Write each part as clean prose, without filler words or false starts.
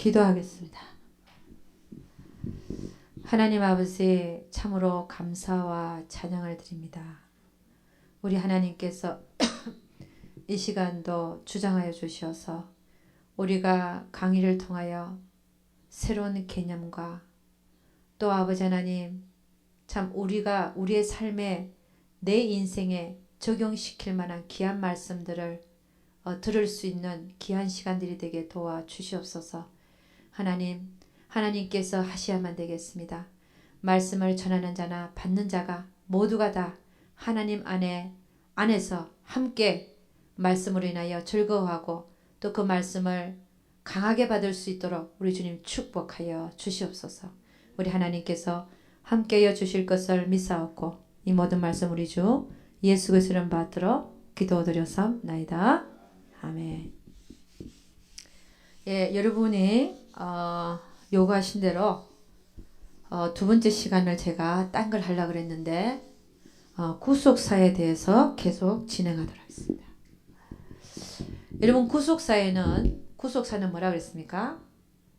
기도하겠습니다. 하나님 아버지, 참으로 감사와 찬양을 드립니다. 우리 하나님께서 이 시간도 주장하여 주셔서 우리가 강의를 통하여 새로운 개념과 또 아버지 하나님, 참 우리가 우리의 삶에 내 인생에 적용시킬 만한 귀한 말씀들을 들을 수 있는 귀한 시간들이 되게 도와주시옵소서. 하나님, 하나님께서 하셔야만 되겠습니다. 말씀을 전하는 자나 받는 자가 모두가 다 하나님 안에서 함께 말씀으로 인하여 즐거워하고 또 그 말씀을 강하게 받을 수 있도록 우리 주님 축복하여 주시옵소서. 우리 하나님께서 함께하여 주실 것을 믿사옵고 이 모든 말씀 우리 주 예수 그리스도의 이름 받들어 기도드렸사옵나이다. 아멘. 예, 여러분이 요구하신 대로 두 번째 시간을 제가 딴 걸 하려고 그랬는데 구속사에 대해서 계속 진행하도록 하겠습니다. 여러분, 구속사는 뭐라 그랬습니까?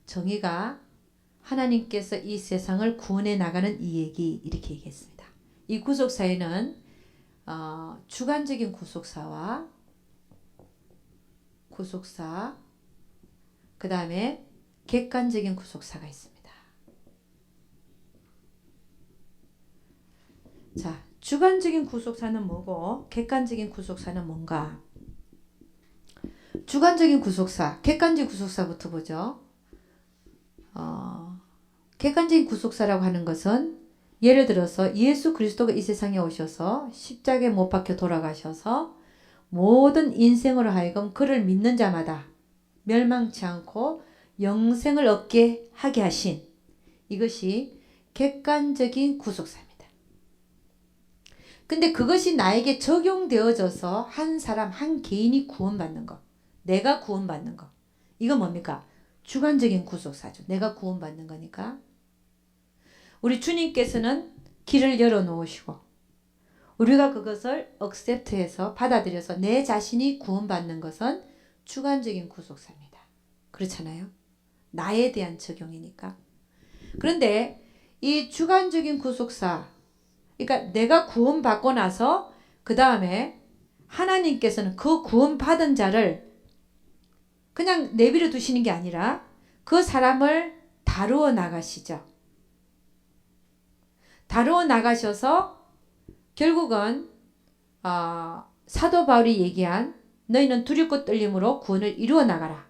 정의가 하나님께서 이 세상을 구원해 나가는 이 얘기, 이렇게 얘기했습니다. 이 구속사에는 주관적인 구속사, 그 다음에 객관적인 구속사가 있습니다. 자, 주관적인 구속사는 뭐고 객관적인 구속사는 뭔가? 주관적인 구속사, 객관적인 구속사부터 보죠. 객관적인 구속사라고 하는 것은 예를 들어서 예수 그리스도가 이 세상에 오셔서 십자가에 못 박혀 돌아가셔서 모든 인생으로 하여금 그를 믿는 자마다 멸망치 않고 영생을 얻게 하게 하신, 이것이 객관적인 구속사입니다. 근데 그것이 나에게 적용되어져서 한 사람, 한 개인이 구원받는 것, 내가 구원받는 것, 이건 뭡니까? 주관적인 구속사죠. 내가 구원받는 거니까. 우리 주님께서는 길을 열어놓으시고 우리가 그것을 accept해서 받아들여서 내 자신이 구원받는 것은 주관적인 구속사입니다. 그렇잖아요. 나에 대한 적용이니까. 그런데 이 주관적인 구속사, 그러니까 내가 구원받고 나서 그 다음에 하나님께서는 그 구원받은 자를 그냥 내버려 두시는 게 아니라 그 사람을 다루어 나가시죠. 다루어 나가셔서 결국은 사도 바울이 얘기한 너희는 두렵고 떨림으로 구원을 이루어 나가라.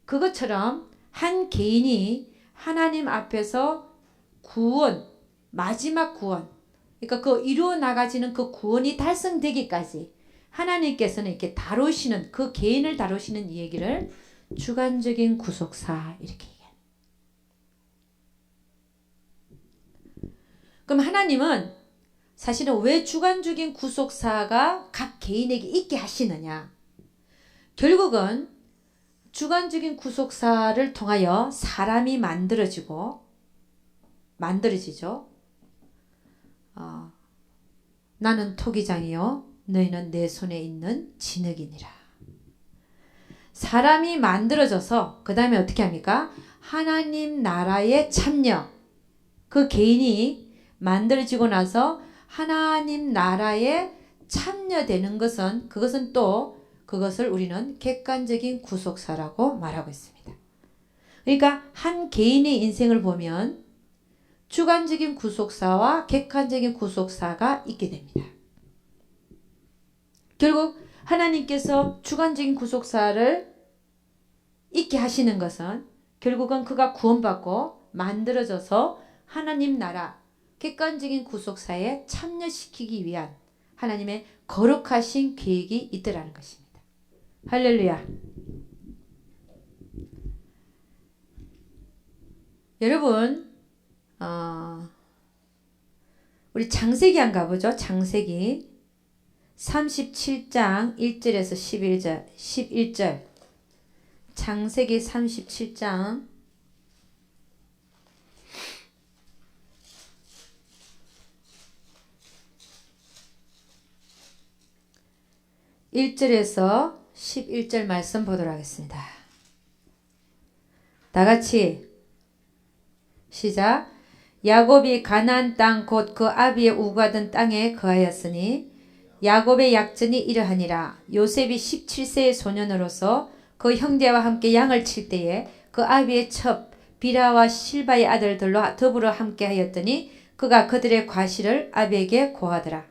그것처럼 한 개인이 하나님 앞에서 구원, 마지막 구원, 그러니까 그 이루어 나가지는 그 구원이 달성되기까지 하나님께서는 이렇게 다루시는, 그 개인을 다루시는 이 얘기를 주관적인 구속사, 이렇게 얘기해요. 그럼 하나님은 사실은 왜 주관적인 구속사가 각 개인에게 있게 하시느냐? 결국은 주관적인 구속사를 통하여 사람이 만들어지죠. 나는 토기장이요 너희는 내 손에 있는 진흙이니라. 사람이 만들어져서 그 다음에 어떻게 합니까? 하나님 나라에 참여, 그 개인이 만들어지고 나서 하나님 나라에 참여되는 것은, 그것은 또 그것을 우리는 객관적인 구속사라고 말하고 있습니다. 그러니까 한 개인의 인생을 보면 주관적인 구속사와 객관적인 구속사가 있게 됩니다. 결국 하나님께서 주관적인 구속사를 있게 하시는 것은 결국은 그가 구원받고 만들어져서 하나님 나라 객관적인 구속사에 참여시키기 위한 하나님의 거룩하신 계획이 있더라는 것입니다. 할렐루야. 여러분, 우리 창세기 한 가보죠. 창세기 37장 1절에서 11절. 창세기 37장 1절에서 11절 말씀 보도록 하겠습니다. 다 같이 시작. 야곱이 가나안 땅 곧 그 아비의 우거하던 땅에 거하였으니 야곱의 약전이 이러하니라. 요셉이 17세의 소년으로서 그 형제와 함께 양을 칠 때에 그 아비의 첩 비라와 실바의 아들들로 더불어 함께 하였더니 그가 그들의 과실을 아비에게 고하더라.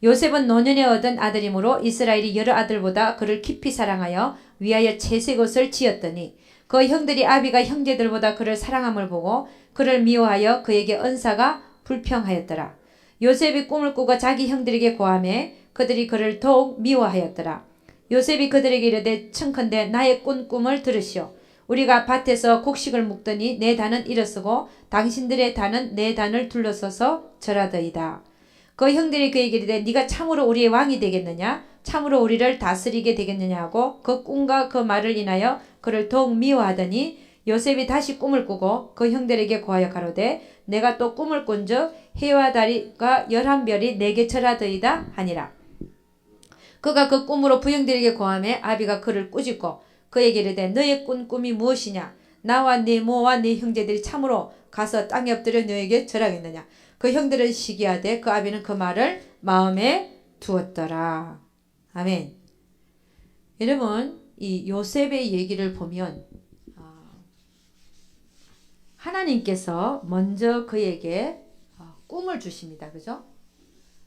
요셉은 노년에 얻은 아들이므로 이스라엘이 여러 아들보다 그를 깊이 사랑하여 위하여 채색옷을 지었더니 그 형들이 아비가 형제들보다 그를 사랑함을 보고 그를 미워하여 그에게 은사가 불평하였더라. 요셉이 꿈을 꾸고 자기 형들에게 고하매 그들이 그를 더욱 미워하였더라. 요셉이 그들에게 이르되 청컨대 나의 꾼 꿈을 들으시오. 우리가 밭에서 곡식을 묵더니 내 단은 일어서고 당신들의 단은 내 단을 둘러서서 절하더이다. 그 형들이 그에게 이르되 네가 참으로 우리의 왕이 되겠느냐? 참으로 우리를 다스리게 되겠느냐 하고 그 꿈과 그 말을 인하여 그를 더욱 미워하더니 요셉이 다시 꿈을 꾸고 그 형들에게 고하여 가로되 내가 또 꿈을 꾼즉 해와 달과 11별이 내게 절하더이다 하니라. 그가 그 꿈으로 부형들에게 고하매 아비가 그를 꾸짖고 그에게 이르되 너의 꾼 꿈이 무엇이냐? 나와 네 모와 네 형제들이 참으로 가서 땅에 엎드려 너에게 절하겠느냐? 그 형들은 시기하되 그 아비는 그 말을 마음에 두었더라. 아멘. 여러분 이 요셉의 얘기를 보면 하나님께서 먼저 그에게 꿈을 주십니다. 그죠?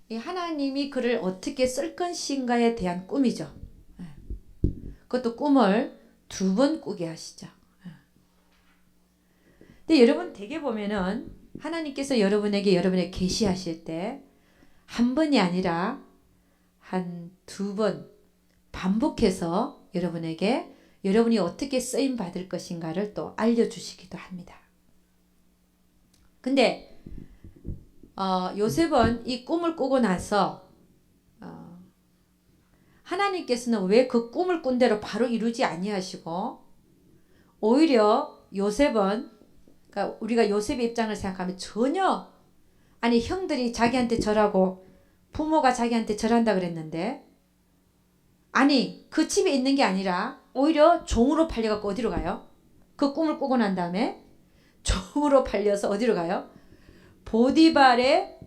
이 하나님이 그를 어떻게 쓸 것인가에 대한 꿈이죠. 그것도 꿈을 2번 꾸게 하시죠. 근데 여러분 되게 보면은 하나님께서 여러분에게 계시하실 때 한 번이 아니라 한 2번 반복해서 여러분에게 여러분이 어떻게 쓰임 받을 것인가를 또 알려주시기도 합니다. 근데 요셉은 이 꿈을 꾸고 나서 하나님께서는 왜 그 꿈을 꾼 대로 바로 이루지 아니하시고 오히려 요셉은 그러니까 우리가 요셉의 입장을 생각하면 전혀 아니 형들이 자기한테 절하고 부모가 자기한테 절한다 그랬는데 아니 그 집에 있는 게 아니라 오히려 종으로 팔려갖고 어디로 가요? 그 꿈을 꾸고 난 다음에 종으로 팔려서 어디로 가요? 보디발의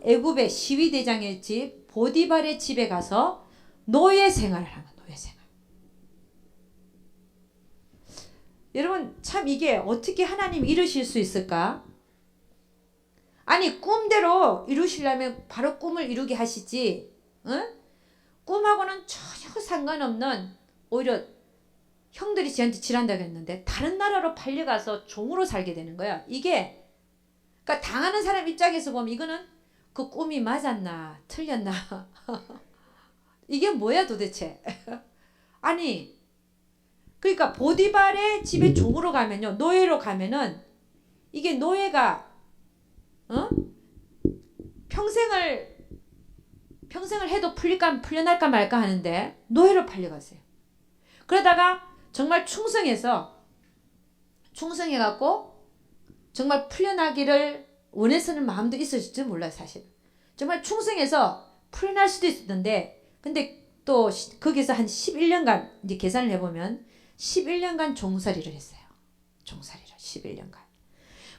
애굽의 시위대장의 집 보디발의 집에 가서 노예 생활을 하는 노예 생활. 여러분 참 이게 어떻게 하나님 이루실 수 있을까? 아니 꿈대로 이루시려면 바로 꿈을 이루게 하시지 꿈하고는 전혀 상관없는 오히려 형들이 지한테 질한다고 했는데 다른 나라로 팔려가서 종으로 살게 되는 거야. 이게 그러니까 당하는 사람 입장에서 보면 이거는 그 꿈이 맞았나 틀렸나 이게 뭐야 도대체. 아니 그러니까 보디발의 집에 종으로 가면요 노예로 가면은 이게 노예가 평생을 해도 풀려날까 말까 하는데 노예로 팔려가세요. 그러다가 정말 충성해갖고 정말 풀려나기를 원해서는 마음도 있을지 몰라요. 사실 정말 충성해서 풀려날 수도 있었는데 근데 또 거기서 한 11년간 이제 계산을 해보면 11년간 종살이를 했어요. 종살이를 11년간.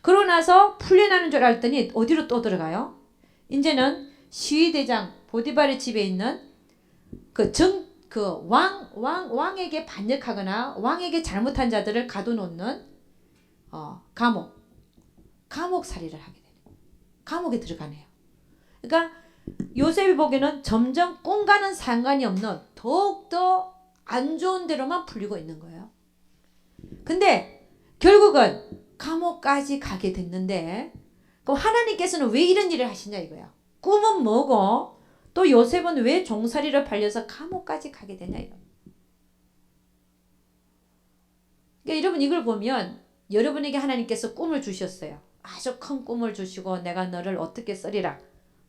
그러고 나서 풀려나는 줄 알았더니 어디로 또 들어가요? 이제는 시위대장 보디발의 집에 있는 왕에게 반역하거나 왕에게 잘못한 자들을 가둬놓는 감옥살이를 하게 돼요. 감옥에 들어가네요. 그러니까 요셉이 보기에는 점점 꿈과는 상관이 없는 더욱더 안 좋은 데로만 풀리고 있는 거예요. 근데 결국은 감옥까지 가게 됐는데 그럼 하나님께서는 왜 이런 일을 하시냐 이거야. 꿈은 뭐고 또 요셉은 왜 종살이를 팔려서 감옥까지 가게 되냐 이거. 그러니까 여러분 이걸 보면 여러분에게 하나님께서 꿈을 주셨어요. 아주 큰 꿈을 주시고 내가 너를 어떻게 쓰리라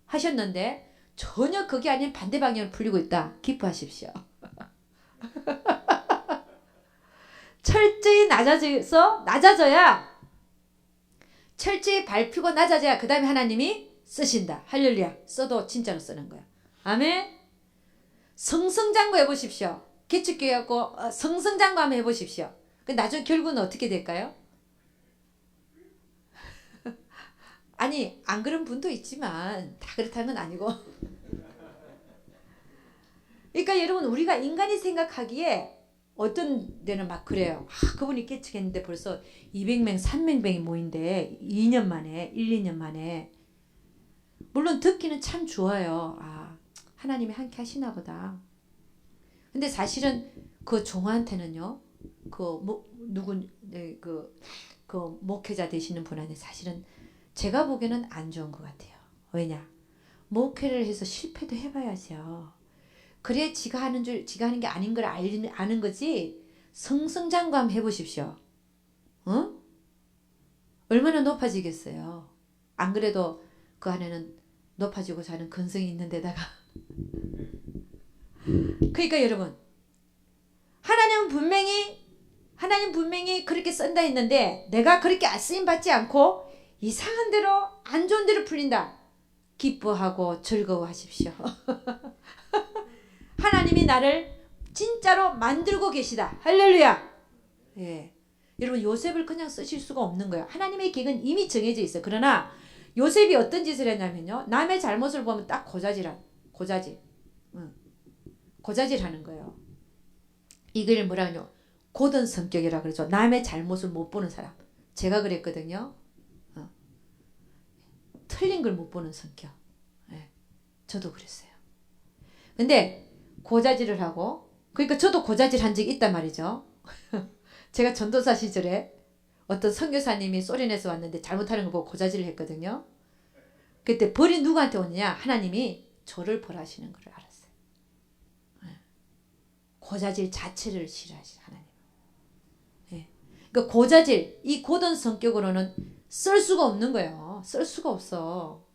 하셨는데 전혀 그게 아닌 반대 방향으로 풀리고 있다. 기뻐하십시오. 철저히 낮아져야 철저히 밟히고 낮아져야 그 다음에 하나님이 쓰신다. 할렐루야. 써도 진짜로 쓰는 거야. 아멘. 성성장구 해보십시오. 개척교회 갖고 성성장구 한번 해보십시오. 나중 결국은 어떻게 될까요? 아니 안 그런 분도 있지만 다 그렇다는 건 아니고 그러니까 여러분 우리가 인간이 생각하기에 어떤 데는 막 그래요. 그분이 깨치겠는데 벌써 200명 300명이 모인데 2년 만에 1, 2년 만에 물론 듣기는 참 좋아요. 하나님이 함께 하시나 보다. 근데 사실은 그 종한테는요. 그 목회자 되시는 분한테 사실은 제가 보기에는 안 좋은 것 같아요. 왜냐? 목회를 해서 실패도 해봐야죠. 그래 지가 하는 게 아닌 걸 아는 거지. 승승장구함 해보십시오. 얼마나 높아지겠어요. 안 그래도 그 안에는 높아지고 자는 근성이 있는 데다가 그러니까 여러분 하나님 분명히 그렇게 쓴다 했는데 내가 그렇게 쓰임 받지 않고 이상한 대로 안 좋은 대로 풀린다. 기뻐하고 즐거워하십시오. 하나님이 나를 진짜로 만들고 계시다. 할렐루야. 예. 여러분 요셉을 그냥 쓰실 수가 없는 거예요. 하나님의 계획은 이미 정해져 있어요. 그러나 요셉이 어떤 짓을 했냐면요. 남의 잘못을 보면 딱 고자질 하는 거예요. 이걸 뭐라 하냐. 고든 성격이라 그러죠. 남의 잘못을 못 보는 사람. 제가 그랬거든요. 틀린 걸 못 보는 성격. 예. 저도 그랬어요. 근데 고자질을 하고 그러니까 저도 고자질 한 적이 있단 말이죠. 제가 전도사 시절에 어떤 선교사님이 소련에서 왔는데 잘못하는 거 보고 고자질을 했거든요. 그때 벌이 누구한테 오느냐. 하나님이 저를 벌하시는 걸 알았어요. 고자질 자체를 싫어하시는 하나님. 그러니까 고자질 이 고든 성격으로는 쓸 수가 없는 거예요. 쓸 수가 없어.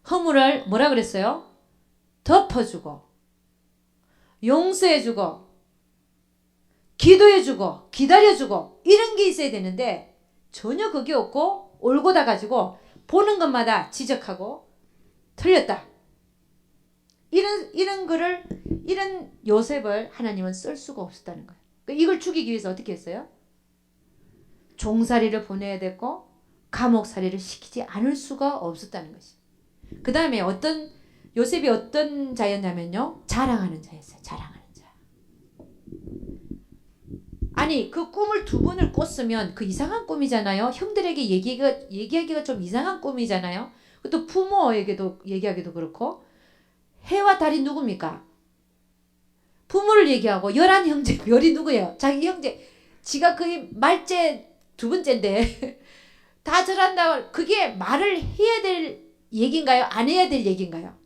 허물을 뭐라 그랬어요? 덮어주고 용서해주고 기도해주고 기다려주고 이런 게 있어야 되는데 전혀 그게 없고 올고다 가지고 보는 것마다 지적하고 틀렸다. 이런 요셉을 하나님은 쓸 수가 없었다는 거예요. 그러니까 이걸 죽이기 위해서 어떻게 했어요? 종살이를 보내야 됐고 감옥살이를 시키지 않을 수가 없었다는 것이. 그 다음에 요셉이 어떤 자였냐면요. 자랑하는 자였어요. 자랑하는 자. 아니 그 꿈을 2번을 꿨으면 그 이상한 꿈이잖아요. 형들에게 얘기하기가 좀 이상한 꿈이잖아요. 또 부모에게도 얘기하기도 그렇고. 해와 달이 누굽니까? 부모를 얘기하고 11형제 별이 누구예요? 자기 형제. 지가 거의 말째 2번째인데 다 저란다. 그게 말을 해야 될 얘기인가요? 안 해야 될 얘기인가요?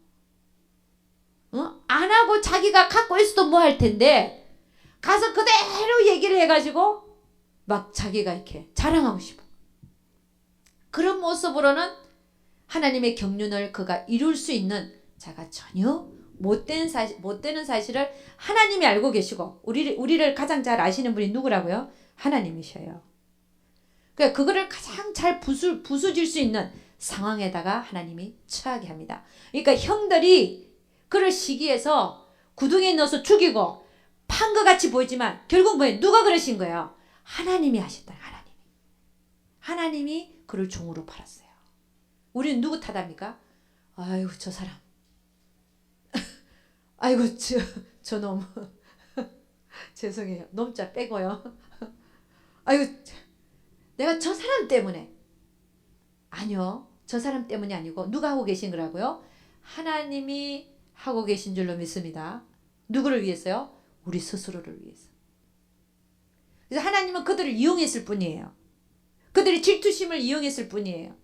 안 하고 자기가 갖고 있어도 뭐 할 텐데 가서 그대로 얘기를 해가지고 막 자기가 이렇게 자랑하고 싶어. 그런 모습으로는 하나님의 경륜을 그가 이룰 수 있는 자가 전혀 못 되는 사실을 하나님이 알고 계시고 우리를 가장 잘 아시는 분이 누구라고요? 하나님이셔요. 그러니까 그거를 가장 잘 부수질 수 있는 상황에다가 하나님이 처하게 합니다. 그러니까 형들이 그를 시기해서 구덩이에 넣어서 죽이고 판 것 같이 보이지만 결국 뭐예요? 누가 그러신 거예요? 하나님이 하셨다. 하나님이 그를 종으로 팔았어요. 우리는 누구 탓합니까? 아이고 저 사람. 아이고 저 놈. 죄송해요. 놈자 빼고요. 아이고 내가 저 사람 때문에. 아니요. 저 사람 때문이 아니고 누가 하고 계신 거라고요? 하나님이 하고 계신 줄로 믿습니다. 누구를 위해서요? 우리 스스로를 위해서. 그래서 하나님은 그들을 이용했을 뿐이에요. 그들의 질투심을 이용했을 뿐이에요.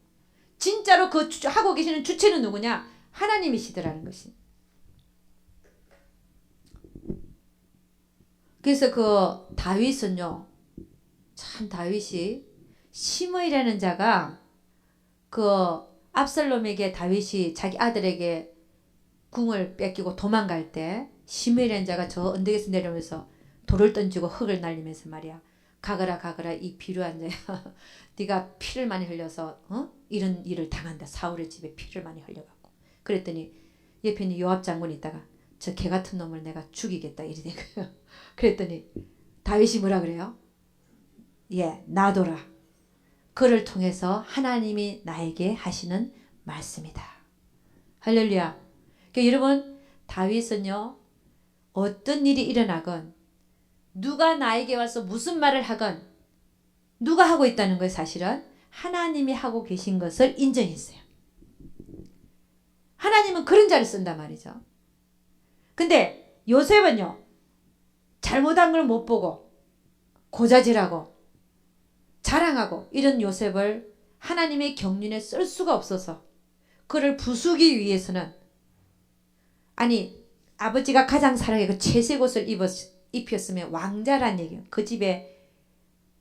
진짜로 그 하고 계시는 주체는 누구냐? 하나님이시더라는 것이. 그래서 그 다윗은요. 참 다윗이 시므이라는 자가 그 압살롬에게 다윗이 자기 아들에게 궁을 뺏기고 도망갈 때 시므이라는 자가 저 언덕에서 내려오면서 돌을 던지고 흙을 날리면서 말이야. 가거라 이 비루한 자야. 네가 피를 많이 흘려서 이런 일을 당한다. 사울의 집에 피를 많이 흘려갖고. 그랬더니 옆에 있는 요압 장군이 있다가 저 개같은 놈을 내가 죽이겠다 이래 된 거예요. 그랬더니 다윗이 뭐라 그래요? 놔둬라. 그를 통해서 하나님이 나에게 하시는 말씀이다. 할렐루야. 그러니까 여러분, 다윗은요, 어떤 일이 일어나건 누가 나에게 와서 무슨 말을 하건 누가 하고 있다는 걸 사실은 하나님이 하고 계신 것을 인정했어요. 하나님은 그런 자를 쓴단 말이죠. 근데 요셉은요, 잘못한 걸 못 보고 고자질하고 자랑하고 이런 요셉을 하나님의 경륜에 쓸 수가 없어서 그를 부수기 위해서는, 아니 아버지가 가장 사랑하는 그 채색 옷을 입혔으면 왕자란 얘기예요. 그 집에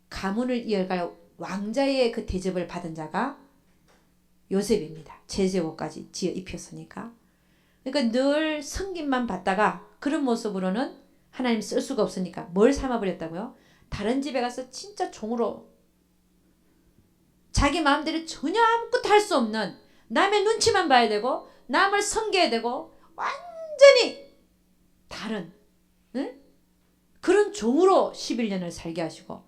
가문을 이어갈 왕자의 그 대접을 받은 자가 요셉입니다. 채색 옷까지 지어 입혔으니까. 그러니까 늘 섬김만 받다가 그런 모습으로는 하나님 쓸 수가 없으니까 뭘 삼아버렸다고요? 다른 집에 가서 진짜 종으로 자기 마음대로 전혀 아무것도 할 수 없는, 남의 눈치만 봐야 되고 남을 섬겨야 되고 완전히 다른 그런 종으로 11년을 살게 하시고,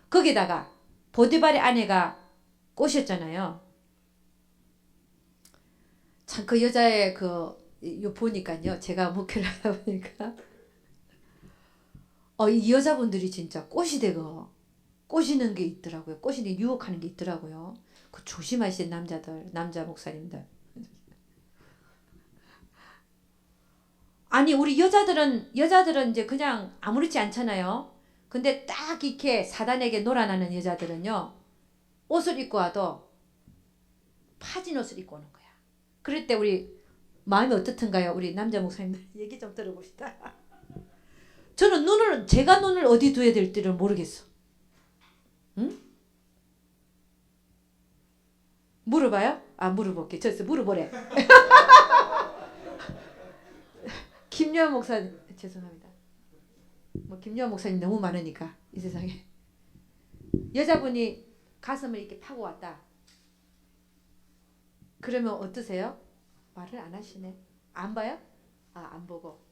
거기다가 보디발의 아내가 꼬셨잖아요. 참 그 여자의 보니까요, 제가 목회를 하다 보니까 이 여자분들이 진짜 꼬시는 게 있더라고요. 꼬시는 게 유혹하는 게 있더라고요. 그 조심하시는 남자 목사님들. 아니 우리 여자들은 이제 그냥 아무렇지 않잖아요. 근데 딱 이렇게 사단에게 놀아나는 여자들은요, 옷을 입고 와도 파진 옷을 입고 오는 거야. 그럴 때 우리 마음이 어떻던가요? 우리 남자 목사님들 얘기 좀 들어봅시다. 저는 제가 눈을 어디 둬야 될지를 모르겠어. 응? 물어봐요? 물어볼게. 물어보래. 김여한 목사님, 죄송합니다. 김여한 목사님 너무 많으니까 이 세상에. 여자분이 가슴을 이렇게 파고 왔다. 그러면 어떠세요? 말을 안 하시네. 안 봐요? 안 보고.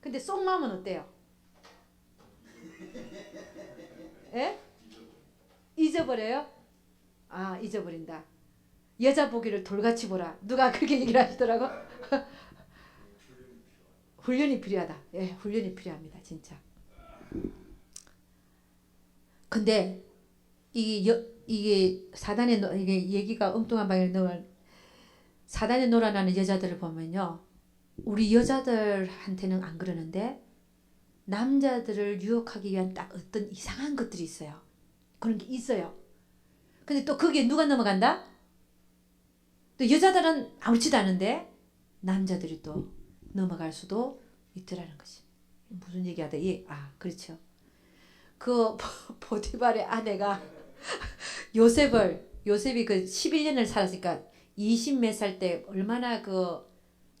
근데 속마음은 어때요? 예? 잊어버려요? 잊어버린다. 여자 보기를 돌같이 보라. 누가 그렇게 얘기를 하시더라고? 훈련이 필요하다. 예, 훈련이 필요합니다. 진짜. 근데 이게 사단의 이게 얘기가 엉뚱한 방향을 넣을, 사단에 놀아나는 여자들을 보면요, 우리 여자들한테는 안 그러는데 남자들을 유혹하기 위한 딱 어떤 이상한 것들이 있어요. 그런 게 있어요. 근데 또 거기에 누가 넘어간다? 또 여자들은 아무렇지도 않은데 남자들이 또 넘어갈 수도 있더라는 것이. 무슨 얘기하다? 그렇죠. 그 보디발의 아내가 요셉이 그 11년을 살았으니까 20 몇 살 때 얼마나 그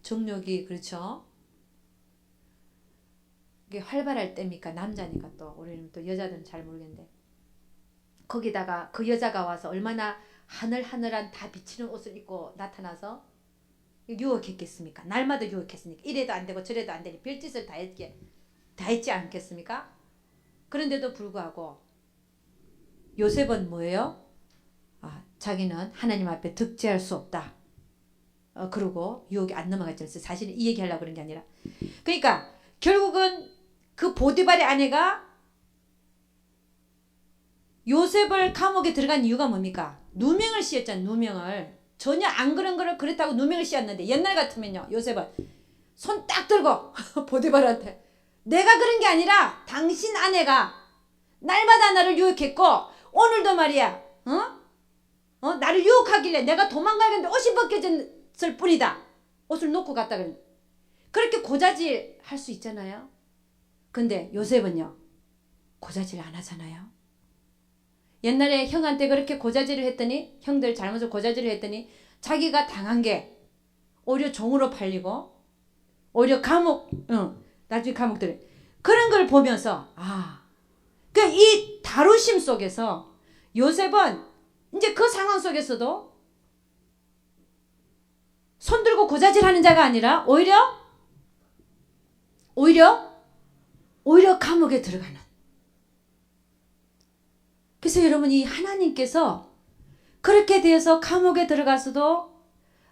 정욕이, 그렇죠? 이게 활발할 때입니까? 남자니까 또 우리는 또 여자들은 잘 모르겠는데, 거기다가 그 여자가 와서 얼마나 하늘하늘한 다 비치는 옷을 입고 나타나서 유혹했겠습니까? 날마다 유혹했으니까 이래도 안 되고 저래도 안 되니 별짓을 다 했지 않겠습니까? 그런데도 불구하고 요셉은 뭐예요? 자기는 하나님 앞에 득죄할 수 없다. 그러고 유혹이 안 넘어갔죠. 사실은 이 얘기하려고 그런 게 아니라, 그러니까 결국은 그 보디발의 아내가 요셉을 감옥에 들어간 이유가 뭡니까? 누명을 씌웠잖아요. 누명을. 전혀 안 그런 거를 그렇다고 누명을 씌웠는데, 옛날 같으면요, 요셉은 손 딱 들고 보디발한테, 내가 그런 게 아니라 당신 아내가 날마다 나를 유혹했고 오늘도 말이야, 나를 유혹하길래 내가 도망가겠는데 옷이 벗겨졌을 뿐이다. 옷을 놓고 갔다 그랬는데, 그렇게 고자질 할 수 있잖아요. 근데 요셉은요, 고자질 안 하잖아요. 옛날에 형한테 그렇게 고자질을 했더니, 형들 잘못을 고자질을 했더니 자기가 당한 게 오히려 종으로 팔리고 오히려 나중에 감옥 들어. 그런 걸 보면서 그러니까 이 다루심 속에서 요셉은 이제 그 상황 속에서도 손 들고 고자질하는 자가 아니라 오히려 감옥에 들어가는. 그래서 여러분, 이 하나님께서 그렇게 되어서 감옥에 들어가서도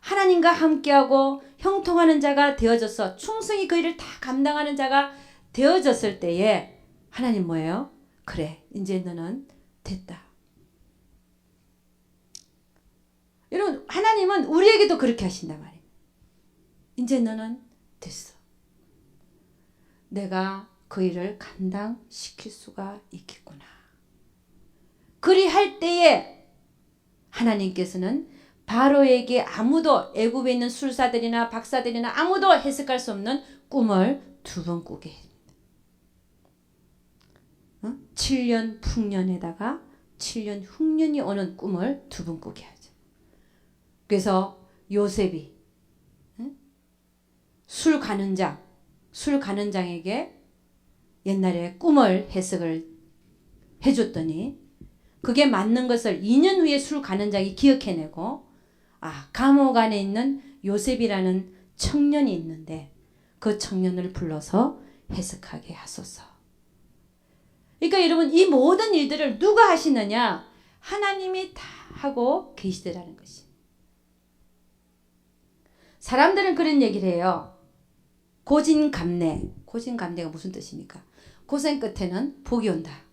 하나님과 함께하고 형통하는 자가 되어져서 충성히 그 일을 다 감당하는 자가 되어졌을 때에 하나님 뭐예요? 그래, 이제 너는 됐다. 여러분, 하나님은 우리에게도 그렇게 하신단 말이에요. 이제 너는 됐어. 내가 그 일을 감당시킬 수가 있겠구나. 그리할 때에 하나님께서는 바로에게 아무도, 애굽에 있는 술사들이나 박사들이나 아무도 해석할 수 없는 꿈을 2번 꾸게 합니다. 7년 풍년에다가 7년 흉년이 오는 꿈을 2번 꾸게 하죠. 그래서 요셉이 술 가는 장에게 옛날에 꿈을 해석을 해줬더니 그게 맞는 것을 2년 후에 술 가는 장이 기억해내고, 감옥 안에 있는 요셉이라는 청년이 있는데 그 청년을 불러서 해석하게 하소서. 그러니까 여러분, 이 모든 일들을 누가 하시느냐? 하나님이 다 하고 계시더라는 것이. 사람들은 그런 얘기를 해요. 고진감래. 고진감래가 무슨 뜻입니까? 고생 끝에는 복이 온다.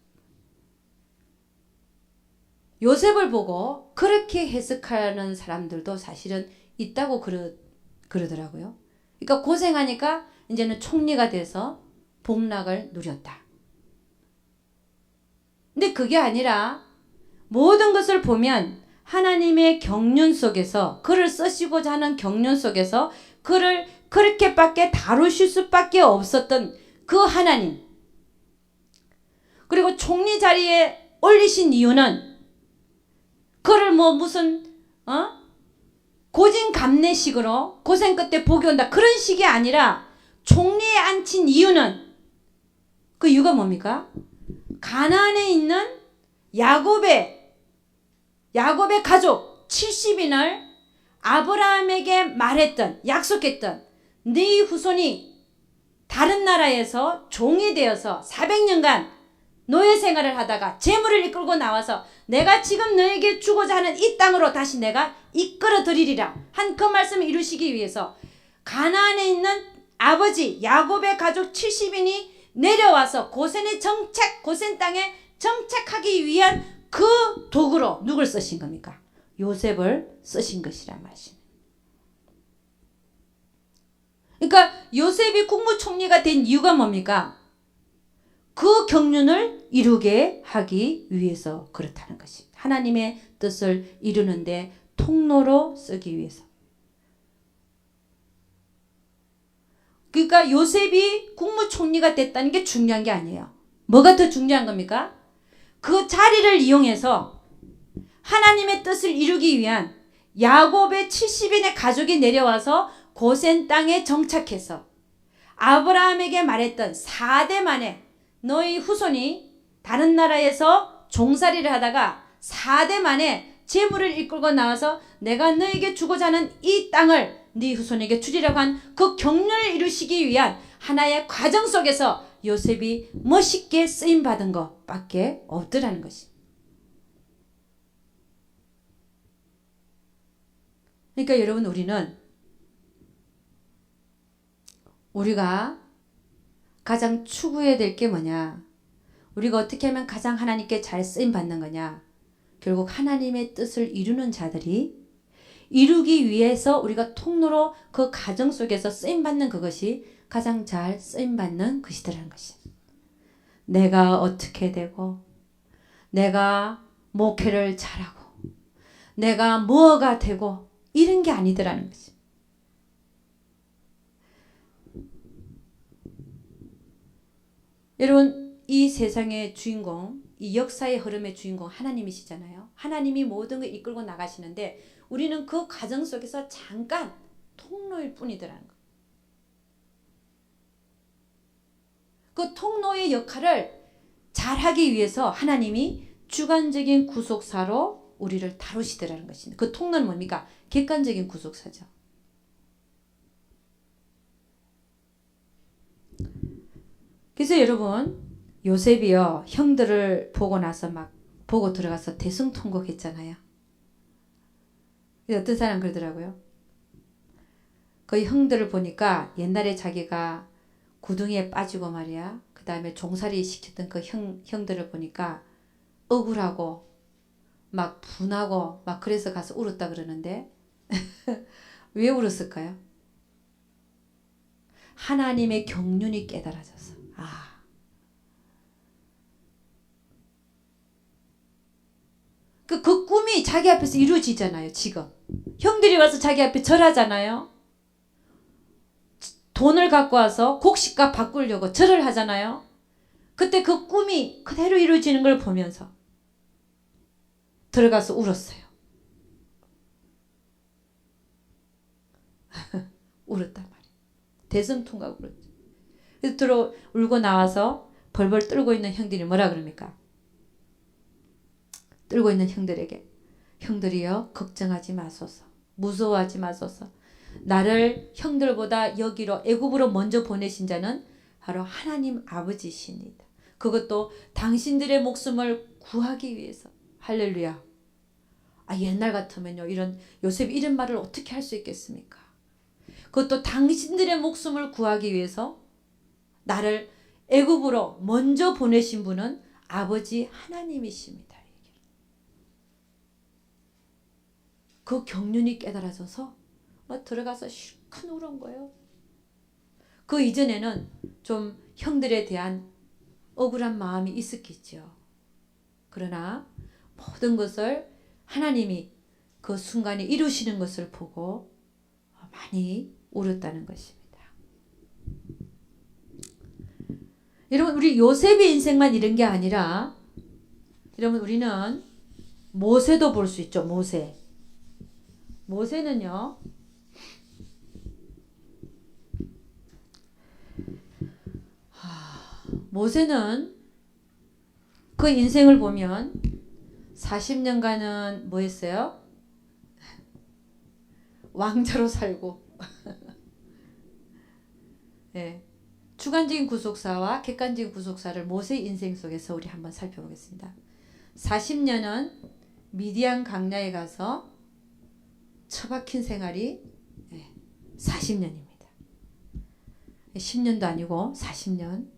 요셉을 보고 그렇게 해석하는 사람들도 사실은 있다고 그러더라고요. 그러니까 고생하니까 이제는 총리가 돼서 복락을 누렸다. 근데 그게 아니라 모든 것을 보면 하나님의 경륜 속에서, 그를 쓰시고자 하는 경륜 속에서 그를 그렇게밖에 다루실 수밖에 없었던 그 하나님, 그리고 총리 자리에 올리신 이유는 그를 무슨 고진감래식으로 고생 끝에 복이 온다 그런 식이 아니라, 총리에 앉힌 이유는, 그 이유가 뭡니까? 가나안에 있는 야곱의 가족 70인을 아브라함에게 말했던, 약속했던, 네 후손이 다른 나라에서 종이 되어서 400년간 노예 생활을 하다가 재물을 이끌고 나와서 내가 지금 너에게 주고자 하는 이 땅으로 다시 내가 이끌어 드리리라 한 그 말씀을 이루시기 위해서 가나안에 있는 아버지 야곱의 가족 70인이 내려와서 고센 땅에 정착하기 위한 그 도구로 누굴 쓰신 겁니까? 요셉을 쓰신 것이란 말이십니다. 그러니까 요셉이 국무총리가 된 이유가 뭡니까? 그 경륜을 이루게 하기 위해서 그렇다는 것입니다. 하나님의 뜻을 이루는데 통로로 쓰기 위해서. 그러니까 요셉이 국무총리가 됐다는 게 중요한 게 아니에요. 뭐가 더 중요한 겁니까? 그 자리를 이용해서 하나님의 뜻을 이루기 위한 야곱의 70인의 가족이 내려와서 고센 땅에 정착해서 아브라함에게 말했던 4대 만에 너희 후손이 다른 나라에서 종살이를 하다가 4대 만에 재물을 이끌고 나와서 내가 너에게 주고자 하는 이 땅을 네 후손에게 주리라고 한 그 경륜을 이루시기 위한 하나의 과정 속에서 요셉이 멋있게 쓰임받은 것밖에 없더라는 것이. 그러니까 여러분, 우리가 가장 추구해야 될 게 뭐냐? 우리가 어떻게 하면 가장 하나님께 잘 쓰임받는 거냐? 결국 하나님의 뜻을 이루는 자들이 이루기 위해서 우리가 통로로 그 가정 속에서 쓰임받는 그것이 가장 잘 쓰임받는 것이더라는 것이. 내가 어떻게 되고, 내가 목회를 잘하고, 내가 뭐가 되고, 이런 게 아니더라는 것이. 여러분, 이 세상의 주인공, 이 역사의 흐름의 주인공 하나님이시잖아요. 하나님이 모든 걸 이끌고 나가시는데 우리는 그 과정 속에서 잠깐 통로일 뿐이더라는 거. 그 통로의 역할을 잘하기 위해서 하나님이 주관적인 구속사로 우리를 다루시더라는 것입니다. 그 통로는 뭡니까? 객관적인 구속사죠. 그래서 여러분, 요셉이요, 형들을 보고 나서 막 보고 들어가서 대승통곡했잖아요. 어떤 사람 그러더라고요. 그 형들을 보니까 옛날에 자기가 구덩이에 빠지고 말이야. 그 다음에 종살이 시켰던 그 형들을 보니까 억울하고 막 분하고 막 그래서 가서 울었다 그러는데 왜 울었을까요? 하나님의 경륜이 깨달아져서. 그 꿈이 자기 앞에서 이루어지잖아요. 지금 형들이 와서 자기 앞에 절하잖아요. 돈을 갖고 와서 곡식값 바꾸려고 절을 하잖아요. 그때 그 꿈이 그대로 이루어지는 걸 보면서 들어가서 울었어요. 울었단 말이에요. 대성통곡 울었죠. 그래서 울고 나와서 벌벌 떨고 있는 형들이 뭐라 그럽니까? 떨고 있는 형들에게, 형들이여 걱정하지 마소서, 무서워하지 마소서. 나를 형들보다 여기로 애굽으로 먼저 보내신 자는 바로 하나님 아버지시니다. 그것도 당신들의 목숨을 구하기 위해서. 할렐루야. 옛날 같으면요, 이런 요셉이 이런 말을 어떻게 할 수 있겠습니까? 그것도 당신들의 목숨을 구하기 위해서 나를 애굽으로 먼저 보내신 분은 아버지 하나님이십니다. 그 경륜이 깨달아져서 들어가서 실컷 울은 거예요. 그 이전에는 좀 형들에 대한 억울한 마음이 있었겠죠. 그러나 모든 것을 하나님이 그 순간에 이루시는 것을 보고 많이 울었다는 것입니다. 여러분, 우리 요셉의 인생만 이런 게 아니라 여러분, 우리는 모세도 볼 수 있죠. 모세는요, 모세는 그 인생을 보면 40년간은 뭐 했어요? 왕자로 살고 네. 주관적인 구속사와 객관적인 구속사를 모세의 인생 속에서 우리 한번 살펴보겠습니다. 40년은 미디안 광야에 가서 처박힌 생활이 40년입니다. 10년도 아니고 40년.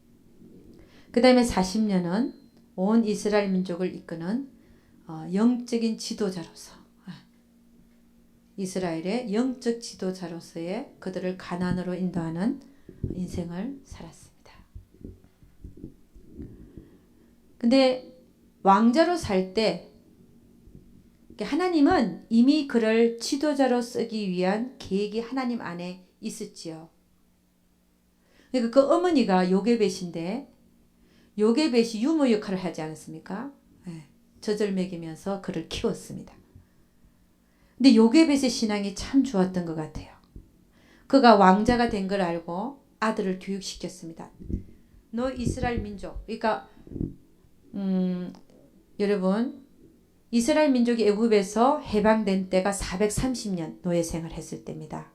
그 다음에 40년은 온 이스라엘 민족을 이끄는 영적인 지도자로서, 이스라엘의 영적 지도자로서의 그들을 가나안으로 인도하는 인생을 살았습니다. 근데 왕자로 살 때 하나님은 이미 그를 지도자로 쓰기 위한 계획이 하나님 안에 있었지요. 그러니까 그 어머니가 요게벳인데, 요게벳이 유모 역할을 하지 않았습니까? 젖을 먹이면서 그를 키웠습니다. 근데 요게벳의 신앙이 참 좋았던 것 같아요. 그가 왕자가 된 걸 알고 아들을 교육시켰습니다. 너 이스라엘 민족, 그러니까 여러분, 이스라엘 민족이 애굽에서 해방된 때가 430년 노예 생활했을 때입니다.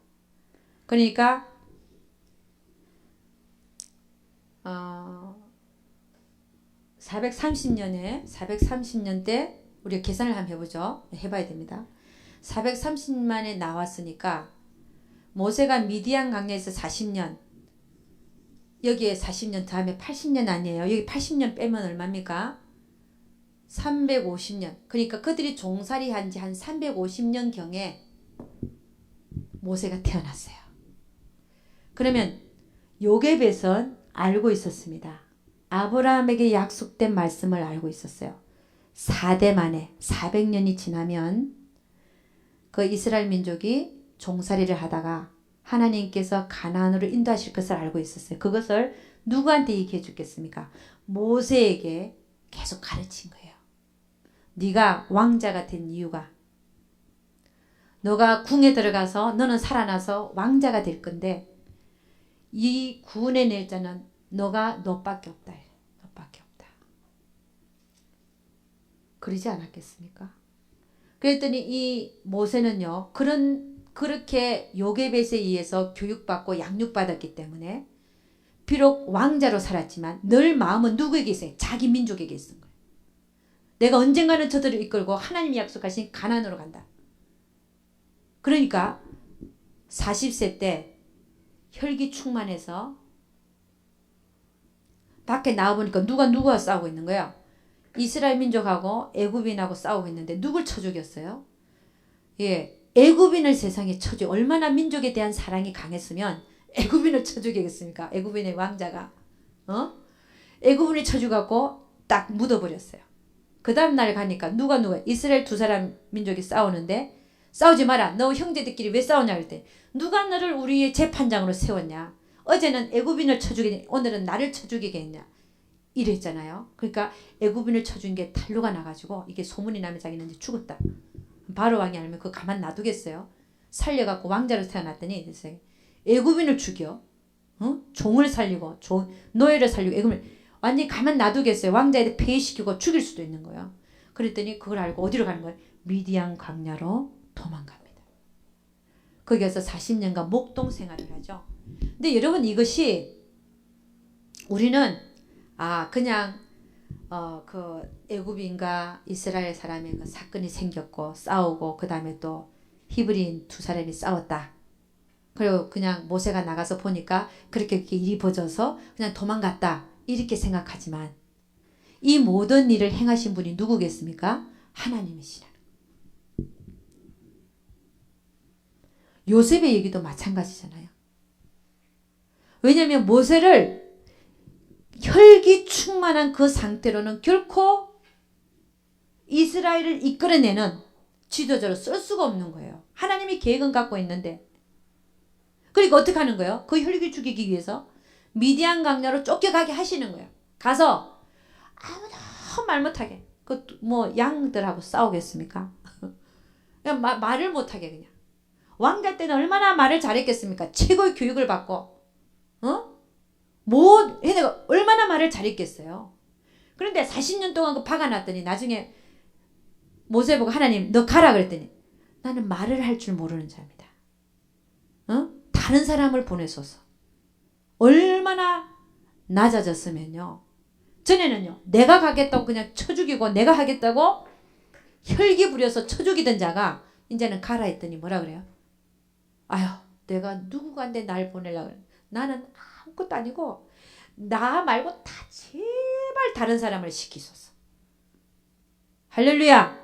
그러니까 430년 때 우리가 계산을 한번 해보죠. 해봐야 됩니다. 430만에 나왔으니까 모세가 미디안 광야에서 40년, 여기에 40년 다음에 80년 아니에요. 여기 80년 빼면 얼마입니까? 350년. 그러니까 그들이 종살이 한 지 한 350년 경에 모세가 태어났어요. 그러면 요게벳은 알고 있었습니다. 아브라함에게 약속된 말씀을 알고 있었어요. 4대 만에 400년이 지나면 그 이스라엘 민족이 종살이를 하다가 하나님께서 가나안으로 인도하실 것을 알고 있었어요. 그것을 누구한테 얘기해 주겠습니까? 모세에게 계속 가르친 거예요. 네가 왕자가 된 이유가, 너가 궁에 들어가서 너는 살아나서 왕자가 될 건데 이 구원의 내자는 너밖에 없다. 너밖에 없다. 그러지 않았겠습니까? 그랬더니 이 모세는요, 그렇게 요게벳에 의해서 교육받고 양육받았기 때문에 비록 왕자로 살았지만 늘 마음은 누구에게 있어요? 자기 민족에게 있은 거예요. 내가 언젠가는 저들을 이끌고 하나님이 약속하신 가나안으로 간다. 그러니까 40세 때 혈기 충만해서 밖에 나와보니까 누가 싸우고 있는 거예요. 이스라엘 민족하고 애굽인하고 싸우고 있는데 누굴 쳐 죽였어요? 예, 애굽인을 세상에 쳐 죽여. 얼마나 민족에 대한 사랑이 강했으면 애굽인을 쳐 죽이겠습니까? 애굽인의 왕자가 애굽인을 쳐 죽였고 딱 묻어버렸어요. 그 다음 날 가니까 누가 이스라엘 두 사람 민족이 싸우는데 싸우지 마라. 너 형제들끼리 왜 싸우냐 그랬더니 누가 너를 우리의 재판장으로 세웠냐. 어제는 애굽인을 쳐 죽이니 오늘은 나를 쳐 죽이게 했냐. 이랬잖아요. 그러니까 애굽인을 쳐 죽인 게 탄로가 나가지고 이게 소문이 나면 자기는 이제 죽었다. 바로 왕이 알면 그거 가만 놔두겠어요. 살려갖고 왕자로 태어났더니 애굽인을 죽여. 종을 살리고 노예를 살리고 애굽인을 완전히 가만 놔두겠어요. 왕자에 폐위시키고 죽일 수도 있는 거예요. 그랬더니 그걸 알고 어디로 가는 거예요? 미디안 광야로 도망갑니다. 거기에서 40년간 목동 생활을 하죠. 근데 여러분 이것이 우리는 그냥 그 애굽인과 이스라엘 사람의 그 사건이 생겼고 싸우고 그 다음에 또 히브리인 두 사람이 싸웠다. 그리고 그냥 모세가 나가서 보니까 그렇게 일이 벌어져서 그냥 도망갔다. 이렇게 생각하지만 이 모든 일을 행하신 분이 누구겠습니까? 하나님이시라는 거예요. 요셉의 얘기도 마찬가지잖아요. 왜냐하면 모세를 혈기 충만한 그 상태로는 결코 이스라엘을 이끌어내는 지도자로 쓸 수가 없는 거예요. 하나님이 계획은 갖고 있는데. 그러니까 어떻게 하는 거예요? 그 혈기 죽이기 위해서 미디안 강야로 쫓겨가게 하시는 거예요. 가서 아무도 말 못하게. 그 뭐 양들하고 싸우겠습니까? 그냥 말을 못하게 그냥. 왕자 때는 얼마나 말을 잘했겠습니까? 최고의 교육을 받고 뭐 해내가 얼마나 말을 잘했겠어요. 그런데 40년 동안 그 박아놨더니 나중에 모세 보고 하나님 너 가라 그랬더니 나는 말을 할 줄 모르는 자입니다. 다른 사람을 보내소서. 얼마나 낮아졌으면요. 전에는요. 내가 가겠다고 그냥 쳐 죽이고 내가 하겠다고 혈기 부려서 쳐 죽이던 자가 이제는 가라 했더니 뭐라 그래요? 아유 내가 누구간데 날 보내려고 그래. 나는 아무것도 아니고 나 말고 다 제발 다른 사람을 시키소서. 할렐루야.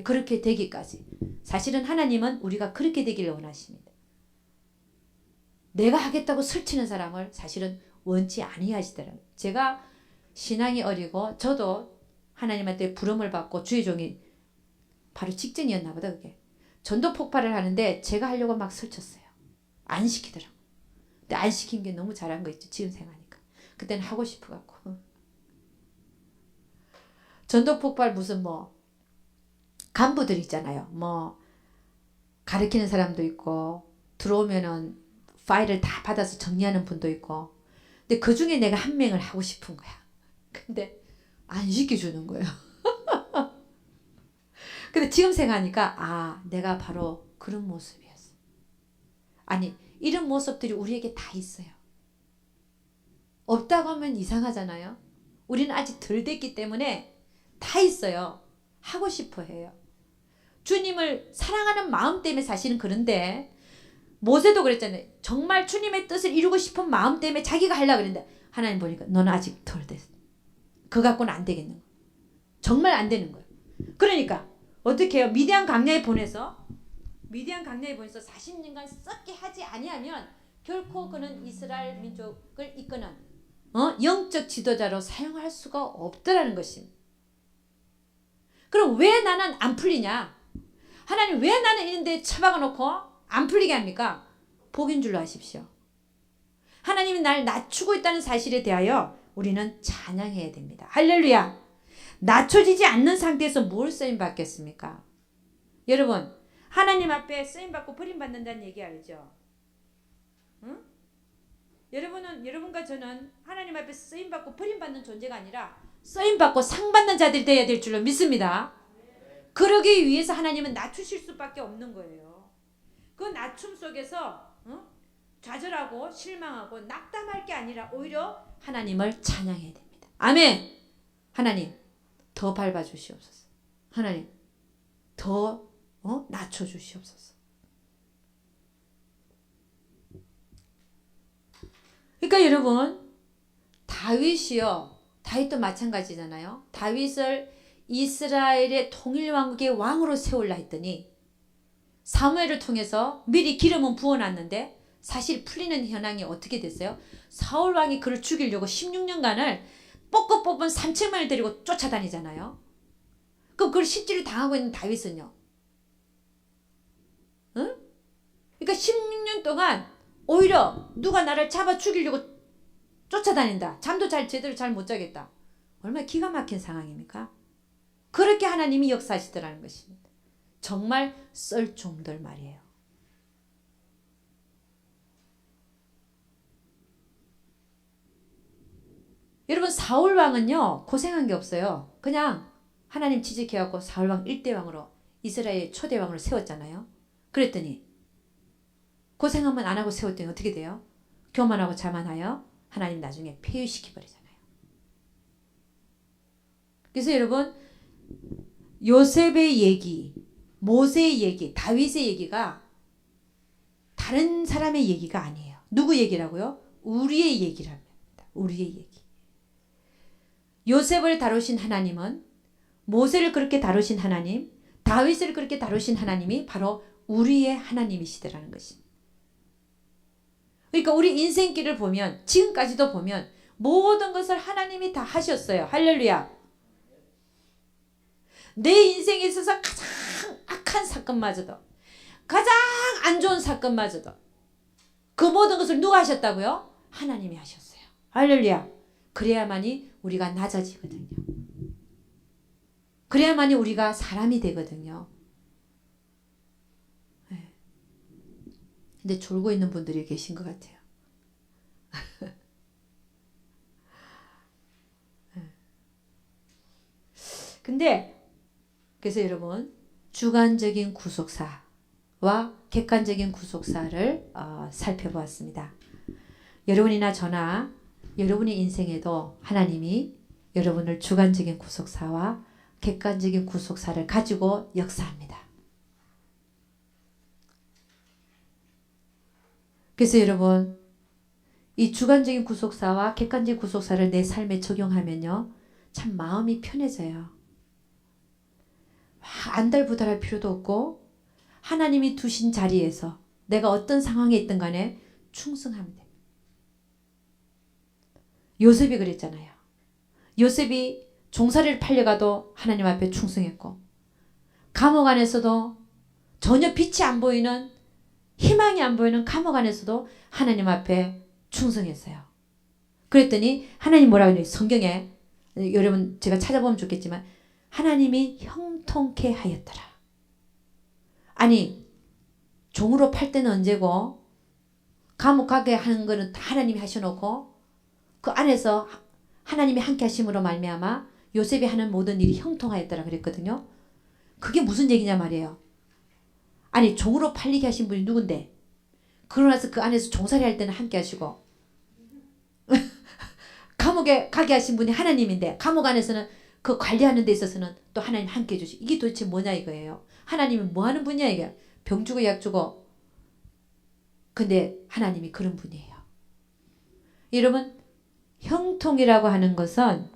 그렇게 되기까지. 사실은 하나님은 우리가 그렇게 되기를 원하십니다. 내가 하겠다고 설치는 사람을 사실은 원치 아니하시더라고요. 제가 신앙이 어리고 저도 하나님한테 부름을 받고 주의 종이 바로 직전이었나 보다 그게. 전도 폭발을 하는데 제가 하려고 막 설쳤어요. 안 시키더라고요. 근데 안 시킨 게 너무 잘한 거 있죠. 지금 생각하니까. 그때는 하고 싶어갖고. 전도 폭발 무슨 뭐 간부들 있잖아요. 뭐 가르치는 사람도 있고 들어오면은 파일을 다 받아서 정리하는 분도 있고. 근데 그 중에 내가 한 명을 하고 싶은 거야. 근데 안 시켜주는 거예요. 근데 지금 생각하니까 내가 바로 그런 모습이었어. 아니 이런 모습들이 우리에게 다 있어요. 없다고 하면 이상하잖아요. 우리는 아직 덜 됐기 때문에 다 있어요. 하고 싶어 해요. 주님을 사랑하는 마음 때문에 사실은 그런데 모세도 그랬잖아요. 정말 주님의 뜻을 이루고 싶은 마음 때문에 자기가 하려고 그랬는데 하나님 보니까 너는 아직 덜 됐어. 그거 갖고는 안 되겠는 거야. 정말 안 되는 거야. 그러니까 어떻게 해요? 미디안 광야에 보내서 40년간 썩게 하지 아니하면 결코 그는 이스라엘 민족을 이끄는 영적 지도자로 사용할 수가 없더라는 것입니다. 그럼 왜 나는 안 풀리냐? 하나님 왜 나는 이런데 처박아 놓고 안 풀리게 합니까? 복인 줄로 아십시오. 하나님이 날 낮추고 있다는 사실에 대하여 우리는 찬양해야 됩니다. 할렐루야. 낮춰지지 않는 상태에서 뭘 쓰임받겠습니까? 여러분 하나님 앞에 쓰임받고 버림받는다는 얘기 알죠? 응? 여러분과 저는 하나님 앞에 쓰임받고 버림받는 존재가 아니라 쓰임받고 상받는 자들이 되어야 될 줄로 믿습니다. 그러기 위해서 하나님은 낮추실 수밖에 없는 거예요. 그 낮춤 속에서 좌절하고 실망하고 낙담할 게 아니라 오히려 하나님을 찬양해야 됩니다. 아멘. 하나님 더 밟아 주시옵소서. 하나님 더 낮춰 주시옵소서. 그러니까 여러분, 다윗도 마찬가지잖아요. 다윗을 이스라엘의 통일왕국의 왕으로 세우려 했더니 사무엘을 통해서 미리 기름은 부어놨는데 사실 풀리는 현황이 어떻게 됐어요? 사울 왕이 그를 죽이려고 16년간을 뽑고 뽑은 3천만을 데리고 쫓아다니잖아요. 그럼 그걸 실제로 당하고 있는 다윗은요? 응? 그러니까 16년 동안 오히려 누가 나를 잡아 죽이려고 쫓아다닌다. 잠도 제대로 잘 못 자겠다. 얼마나 기가 막힌 상황입니까? 그렇게 하나님이 역사하시더라는 것입니다. 정말 썰종들 말이에요. 여러분, 사울왕은요 고생한 게 없어요. 그냥 하나님 지적해갖고 사울왕 1대왕으로 이스라엘 초대왕으로 세웠잖아요. 그랬더니 고생하면 안 하고 세웠더니 어떻게 돼요? 교만하고 자만하여 하나님 나중에 폐위시켜버리잖아요. 그래서 여러분, 요셉의 얘기, 모세의 얘기, 다윗의 얘기가 다른 사람의 얘기가 아니에요. 누구 얘기라고요? 우리의 얘기랍니다. 우리의 얘기. 요셉을 다루신 하나님은, 모세를 그렇게 다루신 하나님, 다윗을 그렇게 다루신 하나님이 바로 우리의 하나님이시더라는 것입니다. 그러니까 우리 인생길을 보면, 지금까지도 보면 모든 것을 하나님이 다 하셨어요. 할렐루야. 내 인생에 있어서 가장 악한 사건마저도, 가장 안 좋은 사건마저도 그 모든 것을 누가 하셨다고요? 하나님이 하셨어요. 할렐루야. 그래야만이 우리가 낮아지거든요. 그래야만이 우리가 사람이 되거든요. 네. 근데 졸고 있는 분들이 계신 것 같아요. 근데 그래서 여러분, 주관적인 구속사와 객관적인 구속사를 살펴보았습니다. 여러분이나 저나 여러분의 인생에도 하나님이 여러분을 주관적인 구속사와 객관적인 구속사를 가지고 역사합니다. 그래서 여러분, 이 주관적인 구속사와 객관적인 구속사를 내 삶에 적용하면요, 참 마음이 편해져요. 안달부달할 필요도 없고 하나님이 두신 자리에서 내가 어떤 상황에 있든 간에 충성하면 됩니다. 요셉이 그랬잖아요. 요셉이 종살이를 팔려가도 하나님 앞에 충성했고, 감옥 안에서도 전혀 빛이 안 보이는, 희망이 안 보이는 감옥 안에서도 하나님 앞에 충성했어요. 그랬더니 하나님 뭐라고 해요? 성경에, 여러분 제가 찾아보면 좋겠지만, 하나님이 형통케 하였더라. 아니, 종으로 팔 때는 언제고, 감옥 가게 하는 거는 다 하나님이 하셔놓고 그 안에서 하나님이 함께 하심으로 말미암아 요셉이 하는 모든 일이 형통하였더라 그랬거든요. 그게 무슨 얘기냐 말이에요. 아니, 종으로 팔리게 하신 분이 누군데, 그러고 나서 그 안에서 종살이 할 때는 함께 하시고 감옥에 가게 하신 분이 하나님인데, 감옥 안에서는 그 관리하는 데 있어서는 또 하나님 함께 해주시. 이게 도대체 뭐냐 이거예요. 하나님은 뭐 하는 분이야 이게. 병 주고 약 주고. 근데 하나님이 그런 분이에요. 여러분, 형통이라고 하는 것은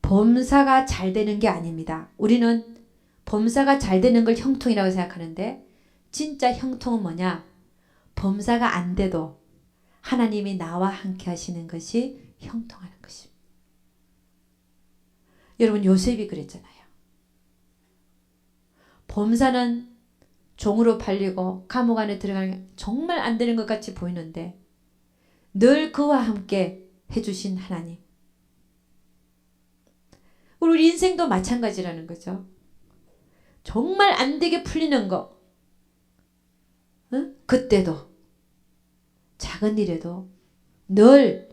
범사가 잘 되는 게 아닙니다. 우리는 범사가 잘 되는 걸 형통이라고 생각하는데, 진짜 형통은 뭐냐? 범사가 안 돼도 하나님이 나와 함께 하시는 것이 형통하는 것입니다. 여러분, 요셉이 그랬잖아요. 범사는 종으로 팔리고 감옥 안에 들어가는 게 정말 안 되는 것 같이 보이는데 늘 그와 함께 해주신 하나님. 우리 인생도 마찬가지라는 거죠. 정말 안 되게 풀리는 거, 응? 그때도 작은 일에도 늘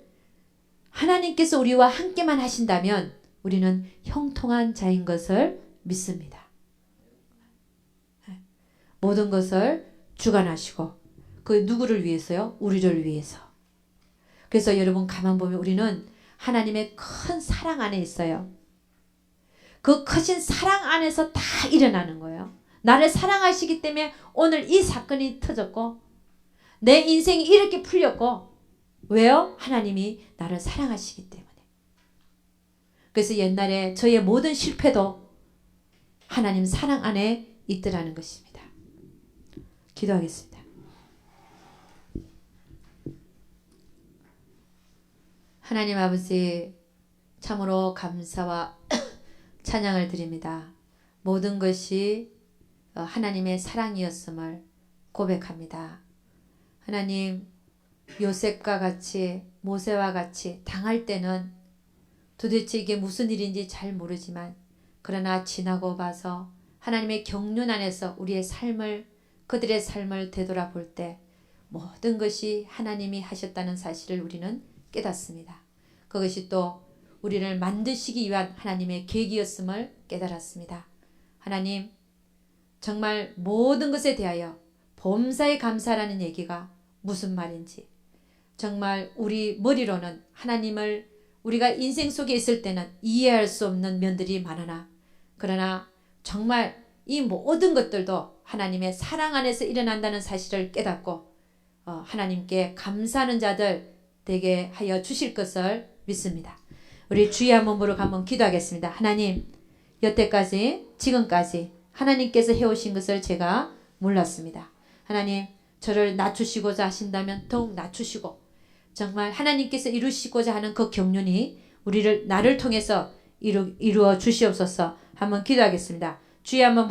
하나님께서 우리와 함께만 하신다면 우리는 형통한 자인 것을 믿습니다. 모든 것을 주관하시고, 그 누구를 위해서요? 우리를 위해서. 그래서 여러분 가만 보면 우리는 하나님의 큰 사랑 안에 있어요. 그 크신 사랑 안에서 다 일어나는 거예요. 나를 사랑하시기 때문에 오늘 이 사건이 터졌고 내 인생이 이렇게 풀렸고 왜요? 하나님이 나를 사랑하시기 때문에. 그래서 옛날에 저의 모든 실패도 하나님 사랑 안에 있더라는 것입니다. 기도하겠습니다. 하나님 아버지 참으로 감사와 찬양을 드립니다. 모든 것이 하나님의 사랑이었음을 고백합니다. 하나님 요셉과 같이 모세와 같이 당할 때는 도대체 이게 무슨 일인지 잘 모르지만 그러나 지나고 봐서 하나님의 경륜 안에서 우리의 삶을 그들의 삶을 되돌아볼 때 모든 것이 하나님이 하셨다는 사실을 우리는 깨닫습니다. 그것이 또 우리를 만드시기 위한 하나님의 계획이었음을 깨달았습니다. 하나님 정말 모든 것에 대하여 범사에 감사라는 얘기가 무슨 말인지 정말 우리 머리로는 하나님을 우리가 인생 속에 있을 때는 이해할 수 없는 면들이 많으나 그러나 정말 이 모든 것들도 하나님의 사랑 안에서 일어난다는 사실을 깨닫고 하나님께 감사하는 자들 되게 하여 주실 것을 믿습니다. 우리 주의 한 몸으로 한번 기도하겠습니다. 하나님 여태까지 지금까지 하나님께서 해오신 것을 제가 몰랐습니다. 하나님 저를 낮추시고자 하신다면 더욱 낮추시고 정말 하나님께서 이루시고자 하는 그 경륜이 나를 통해서 이루어 주시옵소서. 한번 기도하겠습니다. 주의 한번